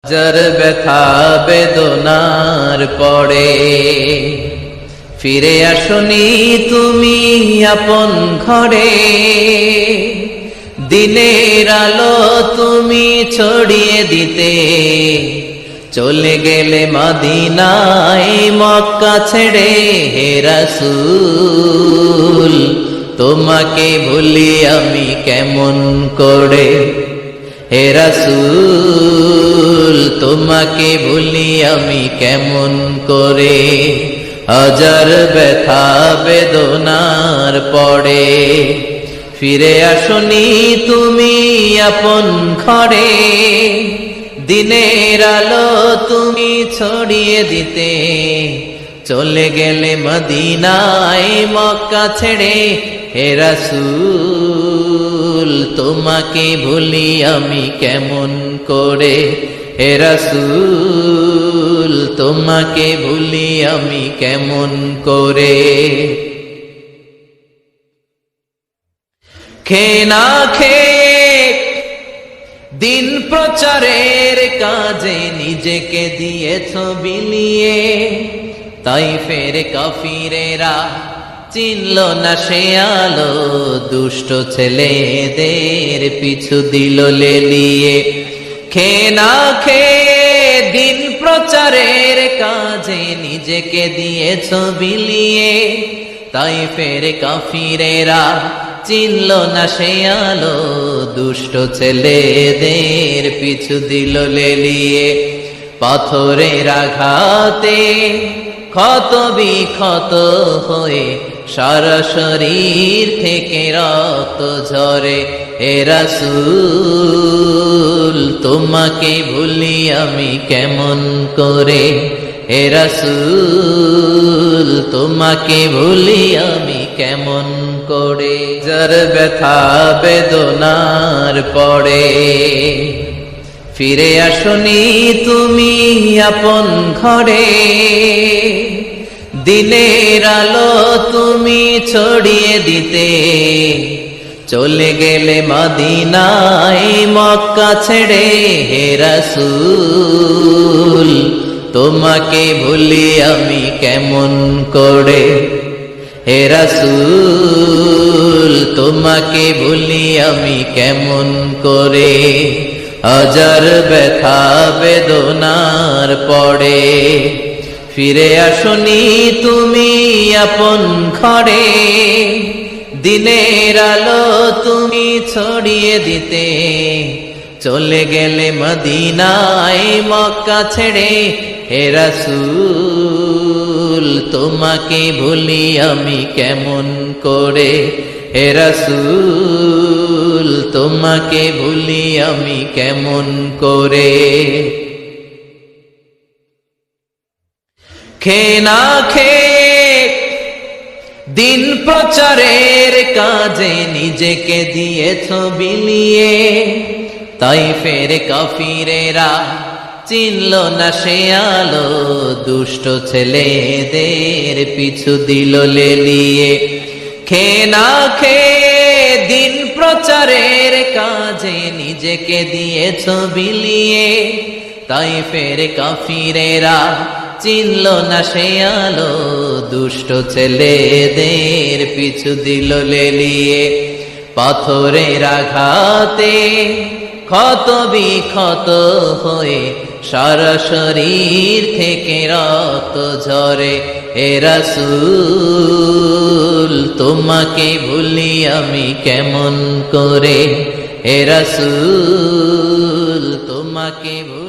যার ব্যথা বেদনার পড়ে ফিরে আসনি তুমি আপন ঘরে, দিনের আলো তুমি ছড়িয়ে দিতে চলে গেলে মদিনায় মক্কা ছেড়ে। হে রাসূল তোমাকে ভুলি আমি কেমন করে, হে রাসূল তোমাকে ভুলি আমি কেমন করে। হাজার ব্যথা বেদনার পড়ে ফিরে আসনি তুমি আপন ঘরে, দিনের আলো তুমি ছড়িয়ে দিতে চলে গেলে মদিনায় মক্কা ছেড়ে। হে রাসূল তোমাকে ভুলি আমি কেমন করে, হে রাসূল তোমাকে ভুলি আমি কেমন করে। খেয়ে না খেয়ে দিন প্রচারের কাজে নিজেকে দিয়েছ বিলিয়ে, তাইফের কাফিরেরা চিনল না সে আলো, দুষ্ট ছেলেদের পিছু দিল লেলিয়ে। খেয়ে না খেয়ে দিন প্রচারের কাজে নিজেকে দিয়েছ বিলিয়ে, তাইফের কাফিরেরা চিনল না সে আলো, দুষ্ট ছেলেদের পিছু দিল লেলিয়ে। পাথরের আঘাতে ক্ষত বিক্ষত হয়ে সারা শরীর থেকে রক্ত ঝরে। হে রাসূল তোমাকে ভুলি আমি কেমন করে, হে রাসূল তোমাকে ভুলি আমি কেমন করে। যার ব্যথা বেদনার পড়ে ফিরে আসনি তুমি আপন ঘরে, দিনের আলো তুমি ছড়িয়ে দিতে চলে গেলে মদিনায় মক্কা ছেড়ে। হে রাসূল তোমাকে ভুলি আমি কেমন করে, হে রাসূল তোমাকে ভুলি আমি কেমন করে। হাজার ব্যথা বেদনার পড়ে ফিরে আসনি তুমি আপন ঘরে, দিনের আলো তুমি ছড়িয়ে দিতে চলে গেলে মদিনায় মক্কা ছেড়ে। হে রাসূল তোমাকে ভুলি আমি কেমন করে, হে রাসূল তোমাকে ভুলি আমি কেমন করে। খেয়ে না খেয়ে দিন প্রচারের কাজে নিজেকে দিয়েছ বিলিয়ে, তাইফের কাফিরেরা চিনল না সে আলো, দুষ্ট ছেলেদের পিছু দিল লেলিয়ে। খেয়ে না খেয়ে দিন প্রচারের কাজে নিজেকে দিয়েছ বিলিয়ে, তাইফের কাফিরেরা চিনল না সে আলো, দুষ্ট ছেলেদের পিছু দিল লেলিয়ে। পাথরের আঘাতে ক্ষত বিক্ষত হয়ে সারা শরীর থেকে রক্ত ঝরে। হে রাসূল তোমাকে ভুলি আমি কেমন করে, হে রাসূল তোমাকে ভুলি